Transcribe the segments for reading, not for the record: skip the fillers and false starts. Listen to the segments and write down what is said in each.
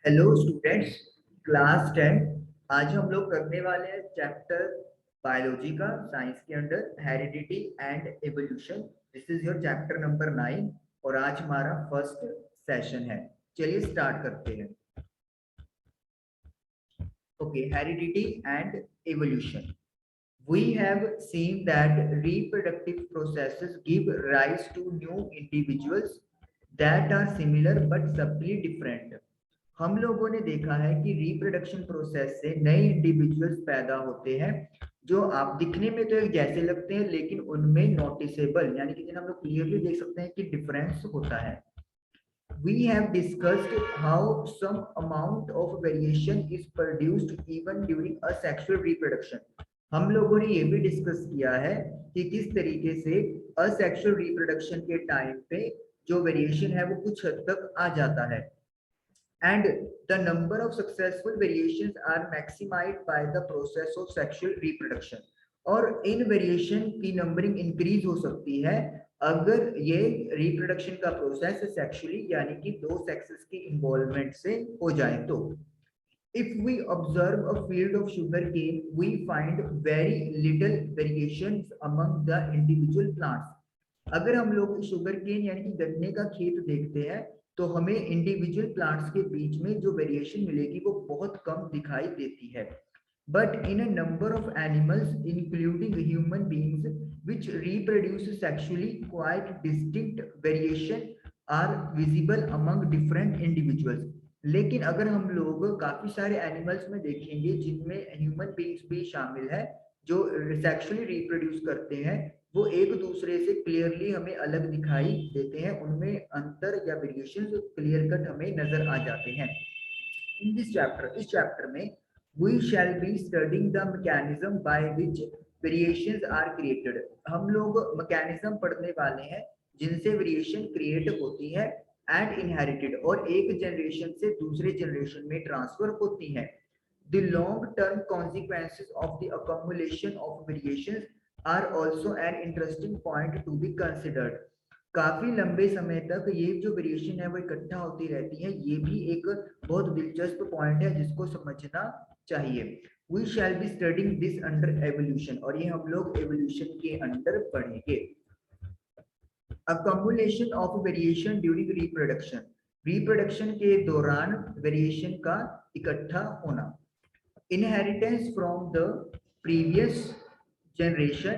Hello students, class 10। आज हम लोग करने वाले हैं चैप्टर बायोलॉजी का, साइंस के under heredity and evolution. This is your chapter number 9 और आज हमारा फर्स्ट सेशन है। चलिए स्टार्ट करते हैं। Okay, heredity and evolution. We have seen that reproductive processes give rise to new individuals that are similar but subtly different. हम लोगों ने देखा है कि रिप्रोडक्शन प्रोसेस से नए इंडिविजुअल्स पैदा होते हैं जो आप दिखने में तो एक जैसे लगते हैं, लेकिन उनमें नोटिसेबल यानी कि जिन्हें हम लोग क्लियरली देख सकते हैं कि डिफरेंस होता है। We have discussed how some amount of variation is produced even during asexual reproduction. हम लोगों ने ये भी डिस्कस किया है कि किस तरीके से असेक्सुअल रिप्रोडक्शन के टाइम पे जो वेरिएशन है वो कुछ हद तक आ जाता है। And the number of successful variations are maximized by the process of sexual reproduction. और इन वेरिएशन की नंबरिंग इंक्रीज हो सकती है अगर ये रिप्रोडक्शन का प्रोसेस सेक्सुअली यानी कि दो सेक्सेस की इन्वॉल्वमेंट से हो जाए तो। If we observe a field of sugarcane, we find very little variations among the individual plants. अगर हम लोग शुगर केन यानी कि गन्ने का खेत देखते हैं तो हमें इंडिविजुअल प्लांट्स के बीच में जो वेरिएशन मिलेगी वो बहुत कम दिखाई देती है। But in a number of animals, including human beings, which reproduce sexually, quite distinct variation are visible among different individuals. लेकिन अगर हम लोग काफी सारे एनिमल्स में देखेंगे जिनमें ह्यूमन बीइंग्स भी शामिल है जो सेक्सुअली रिप्रोड्यूस करते हैं, वो एक दूसरे से क्लियरली हमें अलग दिखाई देते हैं, उनमें अंतर या वेरिएशंस क्लियर कट हमें नजर आ जाते हैं। इन दिस चैप्टर, इस चैप्टर में we shall be studying the mechanism by which variations are created. हम लोग मैकेनिज्म पढ़ने वाले हैं जिनसे वेरिएशन क्रिएट होती है एंड इनहेरिटेड और एक जनरेशन से दूसरे जनरेशन में ट्रांसफर होती है। The long term consequences of the accumulation of variations are also an interesting point to be considered. काफी लंबे समय तक ये जो वेरिएशन है वो इकट्ठा होती रहती है, ये भी एक बहुत दिलचस्प पॉइंट है जिसको समझना चाहिए। We shall be studying this under evolution और ये हम लोग एवोल्यूशन के अंडर पढ़ेंगे। Accumulation of variation during reproduction, reproduction के दौरान वेरिएशन का इकट्ठा होना। Inheritance from the previous generation.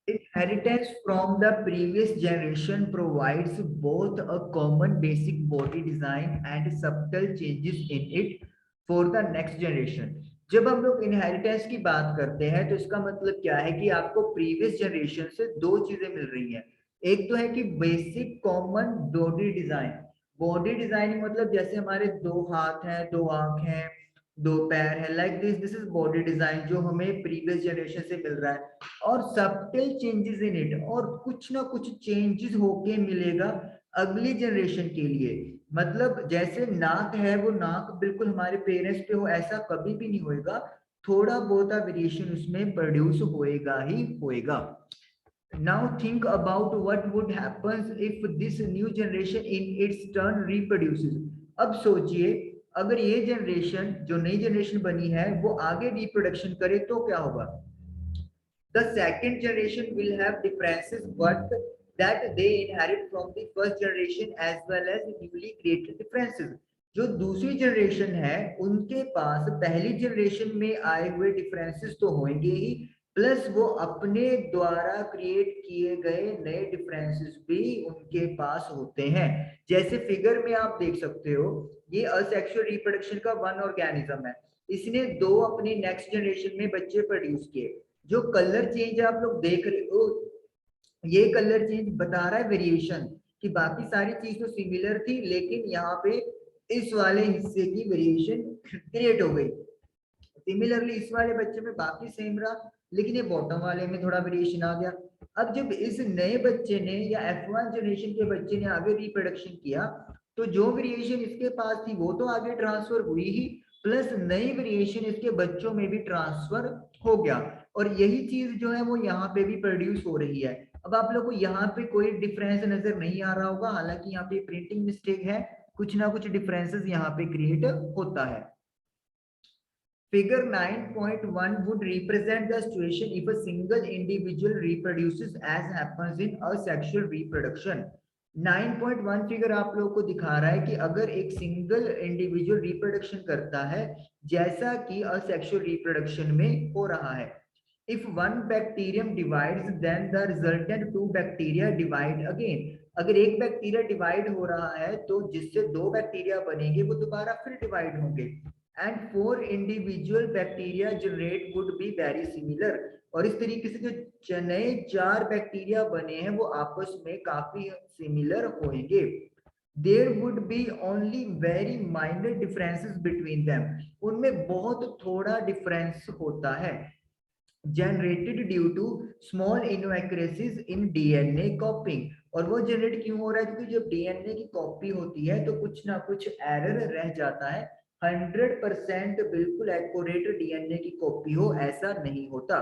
Inheritance from the previous generation provides both a common basic body design and subtle changes in it for the next generation. जब हम लोग inheritance की बात करते हैं तो इसका मतलब क्या है कि आपको प्रीवियस जनरेशन से दो चीजें मिल रही हैं। एक तो है कि basic common body design. Body design मतलब जैसे हमारे दो हाथ हैं, दो आंख हैं, दो पैर है, like this is body design जो हमें प्रीवियस जनरेशन से मिल रहा है। और सबटल चेंजेस इन इट, और कुछ ना कुछ चेंजेस होके मिलेगा अगली जनरेशन के लिए। मतलब जैसे नाक है, वो नाक बिल्कुल हमारे पेरेंट्स पे हो ऐसा कभी भी नहीं होएगा, थोड़ा बहुत वेरिएशन उसमें प्रोड्यूस होएगा ही होएगा। Now think about what would happen if this new generation in its turn reproduces. अब सोचिए अगर ये जनरेशन जो नई जनरेशन बनी है वो आगे रिप्रोडक्शन करे तो क्या होगा। The second generation will have differences but that they inherit from the first generation as well as newly created differences. जो दूसरी जनरेशन है उनके पास पहली जनरेशन में आए हुए डिफरेंसेस तो होंगे ही, प्लस वो अपने द्वारा क्रिएट किए गए नए डिफरेंसेस भी उनके पास होते हैं। जैसे फिगर में आप देख सकते हो, ये असेक्सुअल रिप्रोडक्शन का वन ऑर्गेनिज्म है, इसने दो अपनी नेक्स्ट जनरेशन में बच्चे प्रोड्यूस किए। जो कलर चेंज आप लोग देख रहे हो, ये कलर चेंज बता रहा है वेरिएशन कि बाकी सारी चीज तो सिमिलर थी लेकिन यहाँ पे इस वाले हिस्से की वेरिएशन क्रिएट हो गई। सिमिलरली इस वाले बच्चे में बाकी सेम रहा लेकिन ये बॉटम वाले में थोड़ा वेरिएशन आ गया। अब जब इस नए बच्चे ने या F1 जनरेशन के बच्चे ने आगे रिप्रोडक्शन किया तो जो वेरिएशन इसके पास थी वो तो आगे ट्रांसफर हुई ही, प्लस नई वेरिएशन इसके बच्चों में भी ट्रांसफर हो गया। और यही चीज जो है वो यहाँ पे भी प्रोड्यूस हो रही है। अब आप लोग को यहाँ पे कोई डिफरेंस नजर नहीं आ रहा होगा, हालांकि यहाँ पे प्रिंटिंग मिस्टेक है, कुछ ना कुछ डिफरेंसेस यहाँ पे क्रिएट होता है। Figure 9.1 would represent the situation if a single individual reproduces as happens in asexual reproduction. 9.1 figure आप लोगों को दिखा रहा है कि अगर एक सिंगल इंडिविजुअल रिप्रोडक्शन करता है जैसा कि असेक्सुअल रिप्रोडक्शन में हो रहा है। If one bacterium divides, then the resultant two bacteria divide again. अगर एक बैक्टीरिया डिवाइड हो रहा है तो जिससे दो बैक्टीरिया बनेंगे वो दोबारा फिर डिवाइड होंगे। And 4 individual bacteria generate would be very similar. और इस तरीके से जो नए 4 बैक्टीरिया बने हैं वो आपस में काफी सिमिलर होंगे। There would be only very minor differences between them. उनमें बहुत थोड़ा डिफरेंस होता है। Generated due to small inaccuracies in DNA copying. और वो जनरेट क्यों हो रहा है? क्योंकि जब डीएनए की कॉपी होती है तो कुछ ना कुछ एरर रह जाता है। 100% बिल्कुल एक्यूरेट डीएनए की कॉपी हो ऐसा नहीं होता।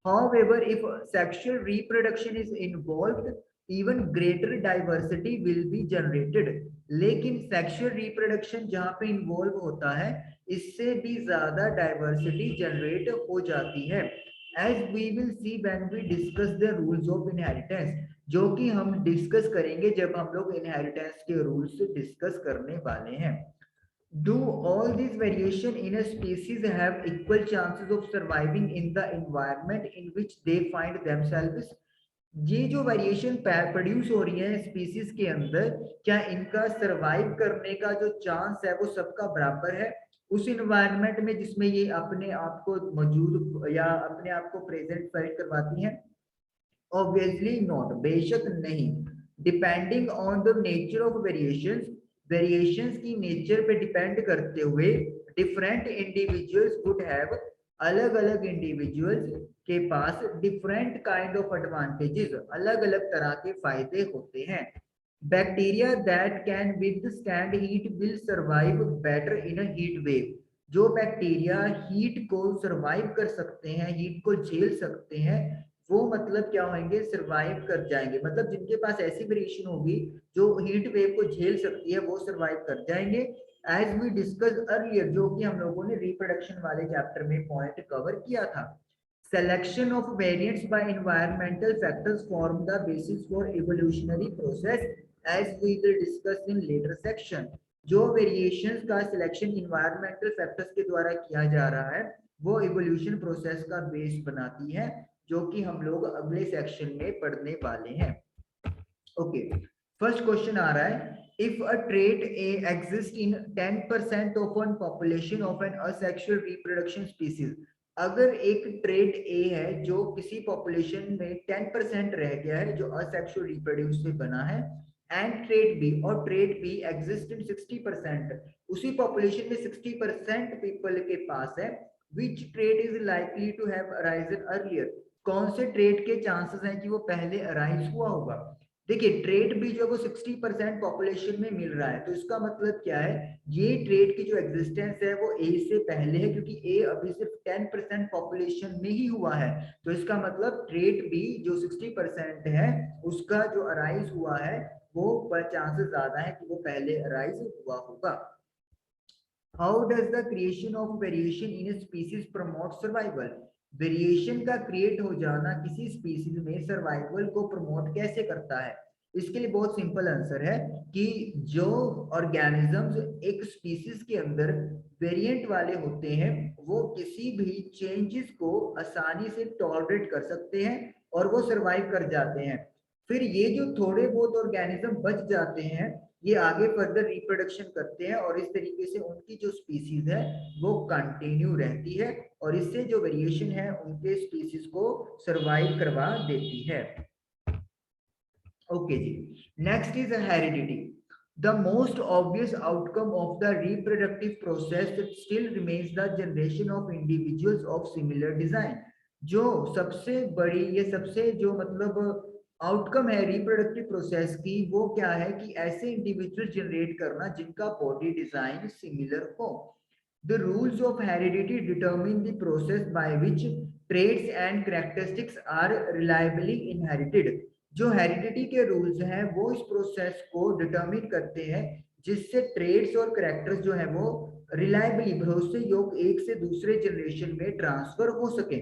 However, if sexual reproduction is involved, even greater diversity will be generated. लेकिन सेक्सुअल रिप्रोडक्शन जहां पे इन्वॉल्व होता है इससे भी ज्यादा डाइवर्सिटी जनरेट हो जाती है। As we will see when we discuss the rules of inheritance, जो कि हम डिस्कस करेंगे जब हम लोग इनहेरिटेंस के रूल्स डिस्कस करने वाले हैं। Do all these variation in a species have equal chances of surviving in the environment in which they find themselves? ये जो वेरिएशन प्रोड्यूस हो रही है स्पीसीज के अंदर, क्या इनका सरवाइव करने का जो चांस है वो सबका बराबर है उस इन्वायरमेंट में जिसमें ये अपने आप को मौजूद या अपने आप को प्रेजेंट फील करवाती हैं? ऑब्वियसली नॉट, बेशक नहीं। Depending on the nature of variations, variations की नेचर पे डिपेंड करते हुए डिफरेंट इंडिविजुअल्स वुड हैव, अलग अलग इंडिविजुअल्स के पास डिफरेंट काइंड ऑफ एडवांटेजेस, अलग अलग तरह के फायदे होते हैं। Bacteria that can withstand heat will survive better in a heat wave. जो बैक्टीरिया हीट को सर्वाइव कर सकते हैं, हीट को झेल सकते हैं, वो मतलब क्या होंगे? सर्वाइव कर जाएंगे। मतलब जिनके पास ऐसी वेरिएशन होगी जो हीट वेव को झेल सकती है वो सर्वाइव कर जाएंगे। एज वी डिस्कस अर्लियर, जो कि हम लोगों ने रिप्रोडक्शन वाले चैप्टर में पॉइंट कवर किया था। Selection of variants by environmental factors form the basis for evolutionary process, as we will discuss in later section. जो वेरिएशंस का सिलेक्शन इन्वायरमेंटल फैक्टर्स के द्वारा किया जा रहा है वो इवोल्यूशन प्रोसेस का बेस बनाती है, जो कि हम लोग अगले सेक्शन में पढ़ने वाले हैं। ओके, फर्स्ट क्वेश्चन आ रहा है, if a trait A exists in 10% of one population of an asexual reproduction species, अगर एक ट्रेट ए है जो किसी पॉपुलेशन में 10% रह गया है जो असेक्सुअल रिप्रोड्यूस से बना है, एंड ट्रेट बी, और ट्रेट बी एग्जिस्ट इन 60%, उसी पॉपुलेशन में 60% पीपल के पास है, which trait is likely to have arisen earlier, कौन से ट्रेट के चांसेस हैं कि वो पहले अराइज हुआ होगा? देखिए ट्रेट भी जो है वो 60% पॉपुलेशन में मिल रहा है, तो इसका मतलब क्या है? ये ट्रेट की जो एग्जिस्टेंस है वो ए से पहले है, क्योंकि ए अभी सिर्फ 10% पॉपुलेशन में ही हुआ है। तो इसका मतलब ट्रेट बी जो 60% है उसका जो अराइज हुआ है वो चांसेस ज्यादा है कि वो पहले अराइज हुआ होगा। How does the creation of variation in a species promote survival? Variation का क्रिएट हो जाना किसी स्पीसीज में सर्वाइवल को प्रमोट कैसे करता है? इसके लिए बहुत सिंपल आंसर है कि जो ऑर्गेनिजम्स एक स्पीसीज के अंदर वेरिएंट वाले होते हैं वो किसी भी चेंजेस को आसानी से टॉलरेट कर सकते हैं और वो सर्वाइव कर जाते हैं। फिर ये जो थोड़े बहुत ऑर्गेनिज्म बच जाते हैं ये आगे फर्दर रिप्रोडक्शन करते हैं और इस तरीके से उनकी जो स्पीसीज है वो कंटिन्यू रहती है और इससे जो वेरिएशन है उनके स्पीसीज को सरवाइव करवा देती है। ओके जी, next is heredity. The most obvious outcome of the reproductive process still remains the generation of individuals of similar design. जो सबसे बड़ी ये सबसे जो मतलब आउटकम है रिप्रोडक्टिव प्रोसेस की वो क्या है कि ऐसे इंडिविजुअल जनरेट करना जिनका बॉडी डिजाइन सिमिलर हो। The rules of heredity determine the process by which traits and characteristics are reliably inherited. जो हेरिडिटी के रूल्स हैं वो इस प्रोसेस को डिटरमिन करते हैं जिससे ट्रेड्स और करेक्टर्स जो है वो रिलायबली भरोसे योग एक से दूसरे जनरेशन में ट्रांसफर हो सके।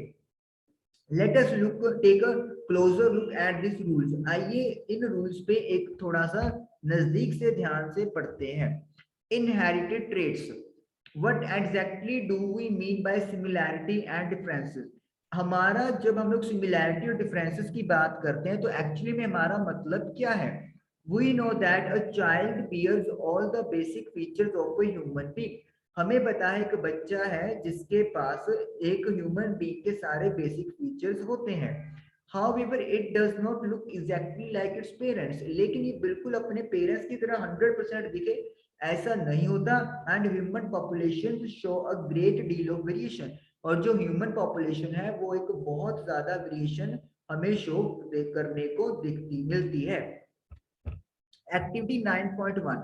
Let us look take a closer look at this rules. आइए इन रूल्स पे एक थोड़ा सा नजदीक से ध्यान से पढ़ते हैं। Inherited traits, what exactly do we mean by similarity and differences. हमारा जब हम लोग सिमिलैरिटी और डिफरेंसेस की बात करते हैं तो एक्चुअली में हमारा मतलब क्या है। We know that a child bears all the basic features of a human being. हमें पता है एक बच्चा है जिसके पास एक ह्यूमन बीइंग के सारे बेसिक फीचर्स होते हैं। However, it does not look exactly like its parents. लेकिन ये बिल्कुल अपने पेरेंट्स की तरह 100% दिखे ऐसा नहीं होता। And human population show a great deal of variation. और जो ह्यूमन पॉपुलेशन है वो एक बहुत ज्यादा वेरिएशन हमें शो करने को दिखती मिलती है। Activity 9.1,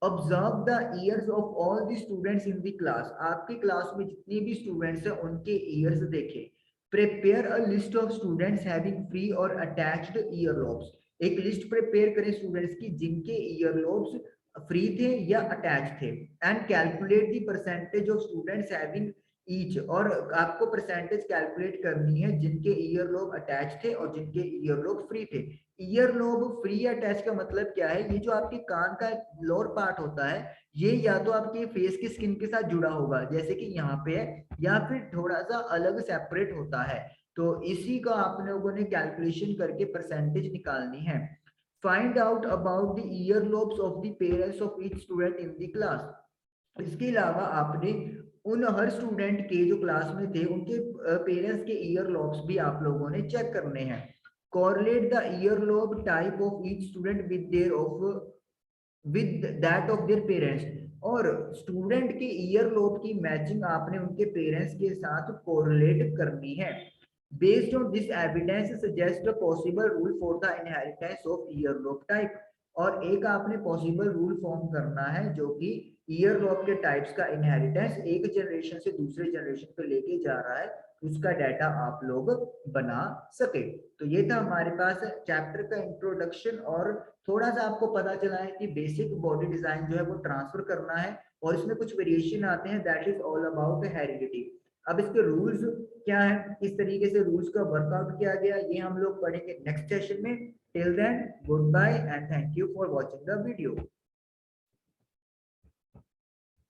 observe the years of all the students in the class. आपकी क्लास में जितने भी स्टूडेंट्स हैं उनके ईयर्स देखें। Prepare a list of students having free और अटैच्ड ईयर लॉब्स। एक लिस्ट प्रिपेयर करें स्टूडेंट्स की जिनके ईयर लॉब्स फ्री थे या अटैच थे। And calculate the percentage of students having each. और आपको परसेंटेज कैलकुलेट करनी है जिनके ईयर लोब अटैच थे और जिनके ईयर लोब फ्री थे। ईयर लोब फ्री अटैच का मतलब क्या है, ये जो आपके कान का लोअर पार्ट होता है ये या तो आपके फेस की स्किन के साथ जुड़ा होगा जैसे कि यहाँ पे है, या फिर थोड़ा सा अलग सेपरेट होता है। तो इसी का आप लोगों ने कैलकुलेशन करके परसेंटेज निकालनी है। Find out about the year lobes of the parents of each student in the class. इसके अलावा आपने उन हर स्टूडेंट के जो क्लास में थे उनके पेरेंट्स के ईयर लॉब्स भी आप लोगों ने चेक करने हैं। correlate the earlobe type of each student with their of with that of their parents। और स्टूडेंट के ईयर लोब की मैचिंग आपने उनके पेरेंट्स के साथ कोरिलेट करनी है। Based on this evidence suggest a possible rule for the inheritance of ear lobe type. और एक आपने पॉसिबल रूल फॉर्म करना है जो कि ईयर लोब के टाइप्स का इनहेरिटेंस एक जनरेशन से दूसरे जनरेशन पे लेके जा रहा है, उसका डाटा आप लोग बना सके। तो ये था हमारे पास चैप्टर का इंट्रोडक्शन। और थोड़ा सा आपको पता चला है कि बेसिक बॉडी डिजाइन जो है वो ट्रांसफर करना है और इसमें कुछ वेरिएशन आते हैं, that is all about heredity. अब इसके रूल्स क्या है, किस तरीके से रूल्स का वर्कआउट किया गया, ये हम लोग पढ़ेंगे नेक्स्ट सेशन में। Till then goodbye and thank you for watching the video.